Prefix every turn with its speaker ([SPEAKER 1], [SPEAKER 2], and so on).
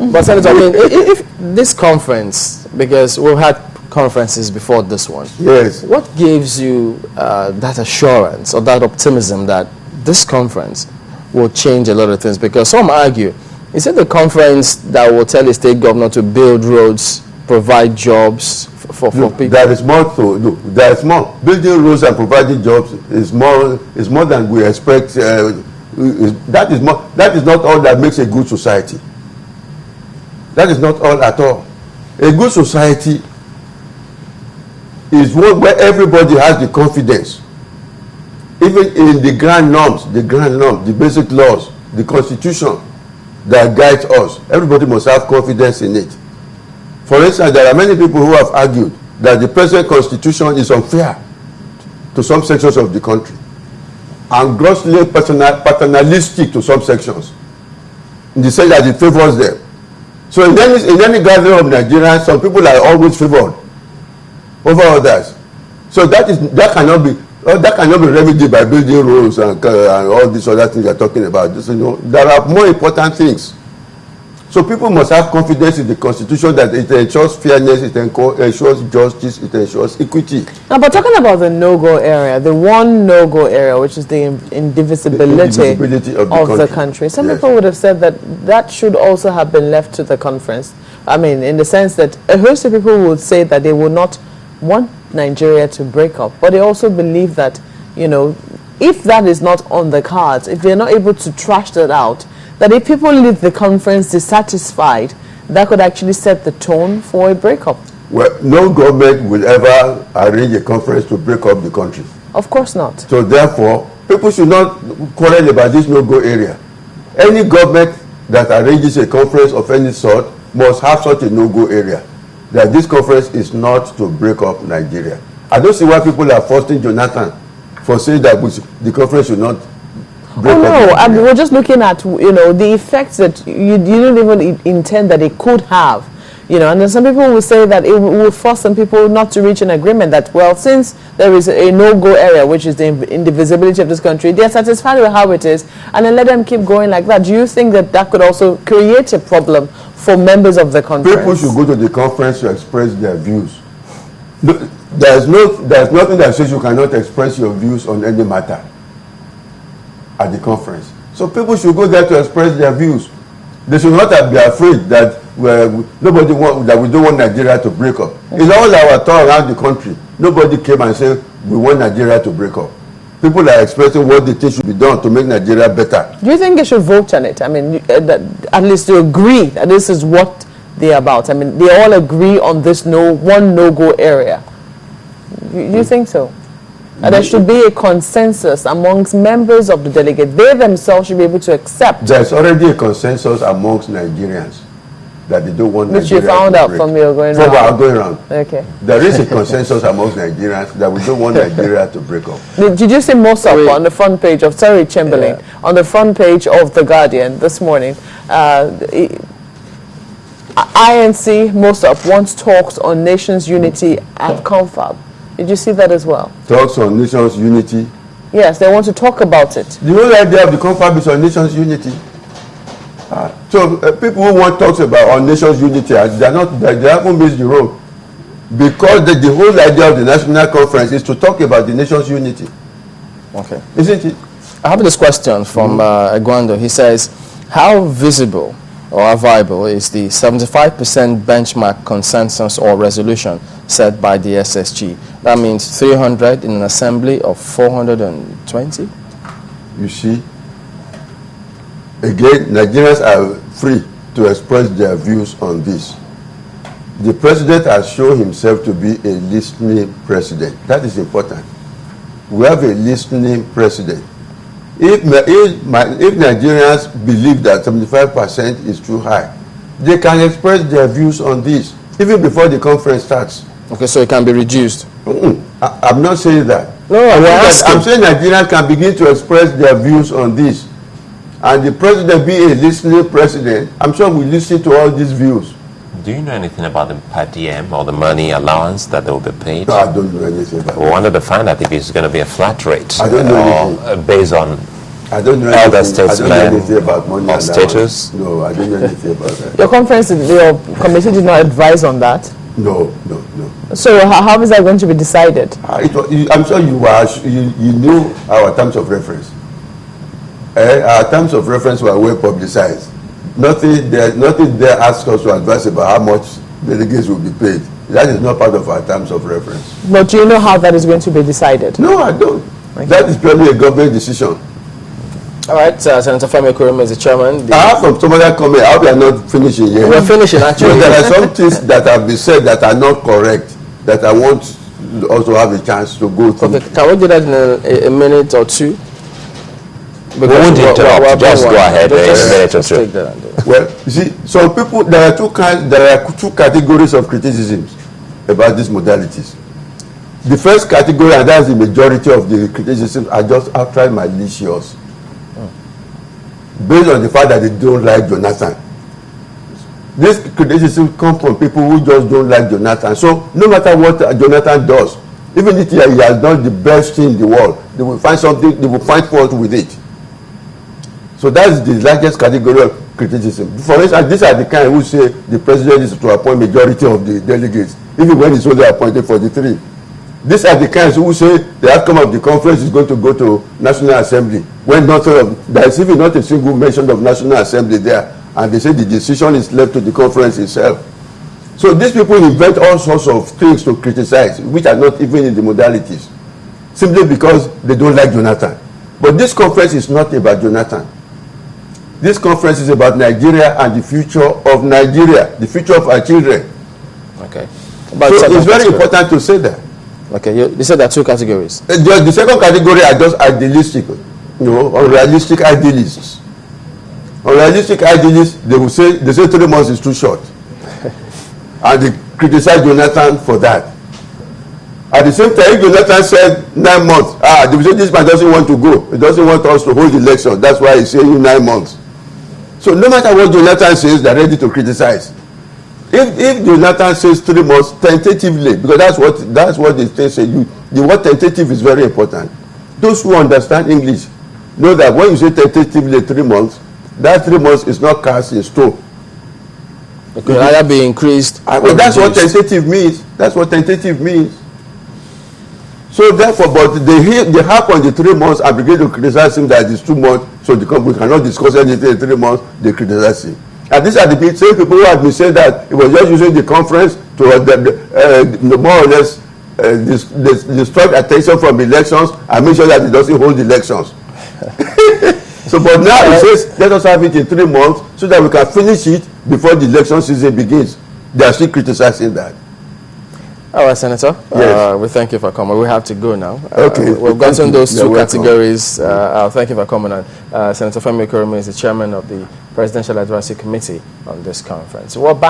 [SPEAKER 1] But Senator, I mean, if this conference, because we've had conferences before this one.
[SPEAKER 2] Yes.
[SPEAKER 1] What gives you that assurance or that optimism that this conference will change a lot of things? Because some argue, is it the conference that will tell the state governor to build roads, provide jobs for people?
[SPEAKER 2] There is more to do. There is more. Building roads and providing jobs is more than we expect. That is not all that makes a good society. That is not all at all. A good society is one where everybody has the confidence, even in the grand norms, the basic laws, the constitution that guides us. Everybody must have confidence in it. For instance, there are many people who have argued that the present constitution is unfair to some sections of the country and grossly paternalistic to some sections, in the sense that it favors them. So in any gathering of Nigerians, some people are always favored over others. So that cannot be remedied by building roads and all these other things you're talking about. Just, there are more important things. So people must have confidence in the constitution that it ensures fairness, it ensures justice, it ensures equity.
[SPEAKER 3] Now, but talking about the no-go area, the one no-go area, which is the indivisibility of the country. Some people would have said that should also have been left to the conference. I mean, in the sense that a host of people would say that they would not want Nigeria to break up, but they also believe that, if that is not on the cards, if they're not able to trash that out, that if people leave the conference dissatisfied, that could actually set the tone for a breakup.
[SPEAKER 2] Well, no government will ever arrange a conference to break up the country.
[SPEAKER 3] Of course not.
[SPEAKER 2] So therefore, people should not quarrel about this no-go area. Any government that arranges a conference of any sort must have such a no-go area, that this conference is not to break up Nigeria. I don't see why people are forcing Jonathan for saying that the conference should not break up Nigeria.
[SPEAKER 3] I mean, we're just looking at the effects that you didn't even intend that it could have. And then some people will say that it will force some people not to reach an agreement that, well, since there is a no-go area, which is the indivisibility of this country, they're satisfied with how it is, and then let them keep going like that. Do you think that could also create a problem for members of the conference?
[SPEAKER 2] People should go to the conference to express their views. There's nothing that says you cannot express your views on any matter at the conference. So people should go there to express their views. They should not be afraid that we don't want Nigeria to break up. In all our tour around the country, nobody came and said we want Nigeria to break up. People are expressing what they think should be done to make Nigeria better.
[SPEAKER 3] Do you think they should vote on it? I mean, at least to agree that this is what they're about. I mean, they all agree on this one no-go area. Do you think so? And there should be a consensus amongst members of the delegate. They themselves should be able to accept.
[SPEAKER 2] There's already a consensus amongst Nigerians that they don't want Nigeria to break.
[SPEAKER 3] Which you found out from your going around?
[SPEAKER 2] From our going around.
[SPEAKER 3] Okay.
[SPEAKER 2] There is a consensus amongst Nigerians that we don't want Nigeria to break up.
[SPEAKER 3] Did you see Mosop on the front page of Terry Chamberlain, on the front page of The Guardian this morning? INC Mosop wants talks on nations unity at Confab. Did you see that as well?
[SPEAKER 2] Talks on nations unity?
[SPEAKER 3] Yes, they want to talk about it.
[SPEAKER 2] The whole idea of the Confab is on nations unity. So people who want talks about on nations unity, they haven't missed the road. Because the whole idea of the national conference is to talk about the nation's unity.
[SPEAKER 1] Okay.
[SPEAKER 2] Isn't it?
[SPEAKER 1] I have this question from Egwando. He says, how visible or how viable is the 75% benchmark consensus or resolution set by the SSG? That means 300 in an assembly of 420?
[SPEAKER 2] You see, again, Nigerians are free to express their views on this. The president has shown himself to be a listening president. That is important. We have a listening president. If Nigerians believe that 75% is too high, they can express their views on this, even before the conference starts.
[SPEAKER 1] Okay, so it can be reduced.
[SPEAKER 2] I'm not saying that.
[SPEAKER 1] No,
[SPEAKER 2] I'm saying Nigerians can begin to express their views on this. And the president, be a listening president, I'm sure we listen to all these views.
[SPEAKER 4] Do you know anything about the per diem or the money allowance that they will be paid?
[SPEAKER 2] No, I don't know anything about
[SPEAKER 4] We wanted to find out if it's going to be a flat rate.
[SPEAKER 2] I don't know
[SPEAKER 4] or based on
[SPEAKER 2] I don't know
[SPEAKER 4] elder
[SPEAKER 2] anything, I don't know
[SPEAKER 4] statesmen
[SPEAKER 2] anything about money
[SPEAKER 4] or
[SPEAKER 2] and
[SPEAKER 4] status?
[SPEAKER 2] No, I don't know anything about that.
[SPEAKER 3] Your conference, your committee did not advise on that.
[SPEAKER 2] No.
[SPEAKER 3] So how is that going to be decided?
[SPEAKER 2] I'm sure you knew our terms of reference. Our terms of reference were well publicized. Nothing there asks us to advise about how much delegates will be paid. That is not part of our terms of reference.
[SPEAKER 3] But do you know how that is going to be decided?
[SPEAKER 2] No, I don't.
[SPEAKER 3] Okay.
[SPEAKER 2] That is purely a government decision.
[SPEAKER 1] All right, Senator Femi Kuruma is the chairman.
[SPEAKER 2] I have some other comment. I hope we are not finishing yet.
[SPEAKER 1] We're finishing, actually.
[SPEAKER 2] But there are some things that have been said that are not correct, that I want to also have a chance to go through.
[SPEAKER 1] Okay, can we do that in a minute or two?
[SPEAKER 4] We won't interrupt. Just go ahead in a minute or
[SPEAKER 1] Just
[SPEAKER 4] two.
[SPEAKER 1] take that and do that.
[SPEAKER 2] Well, you see, some people, there are two categories of criticisms about these modalities. The first category, and that's the majority of the criticisms, are just outright malicious, based on the fact that they don't like Jonathan. This criticism comes from people who just don't like Jonathan. So no matter what Jonathan does, even if he has done the best thing in the world, they will find something, they will find fault with it. So that's the largest category of criticism. For instance, these are the kind who say the president is to appoint majority of the delegates, even when he's only appointed 43. These are the kinds who say the outcome of the conference is going to go to National Assembly, when there is even not a single mention of National Assembly there, and they say the decision is left to the conference itself. So these people invent all sorts of things to criticize, which are not even in the modalities, simply because they don't like Jonathan. But this conference is not about Jonathan. This conference is about Nigeria and the future of Nigeria, the future of our children.
[SPEAKER 1] Okay.
[SPEAKER 2] So it's very important to say that.
[SPEAKER 1] Okay, you said there are two categories.
[SPEAKER 2] The second category are just idealistic, unrealistic idealists. Unrealistic idealists, they say 3 months is too short. And they criticize Jonathan for that. At the same time, if Jonathan said 9 months, they will say this man doesn't want to go. He doesn't want us to hold the election. That's why he's saying 9 months. So no matter what Jonathan says, they're ready to criticize. If Jonathan says 3 months tentatively, because that's what they say, the word tentative is very important. Those who understand English know that when you say tentatively 3 months, that 3 months is not cast in stone.
[SPEAKER 1] It could either be increased or
[SPEAKER 2] well, that's what
[SPEAKER 1] reduced.
[SPEAKER 2] tentative means. That's what tentative means. So therefore, but they harp on the 3 months and begin to criticize him that it's 2 months, so the company cannot discuss anything in 3 months, they criticize him. And these are the same people who have been saying that he was just using the conference to more or less distract attention from elections and make sure that he doesn't hold elections. So, but now he says, let us have it in 3 months so that we can finish it before the election season begins. They are still criticizing that.
[SPEAKER 1] All right, Senator.
[SPEAKER 2] Yes.
[SPEAKER 1] We thank you for coming. We have to go now.
[SPEAKER 2] Okay.
[SPEAKER 1] We've gotten those two
[SPEAKER 2] welcome.
[SPEAKER 1] categories. Thank you for coming. And Senator Femi Kuruma is the chairman of the Presidential Advisory Committee on this conference. We're back.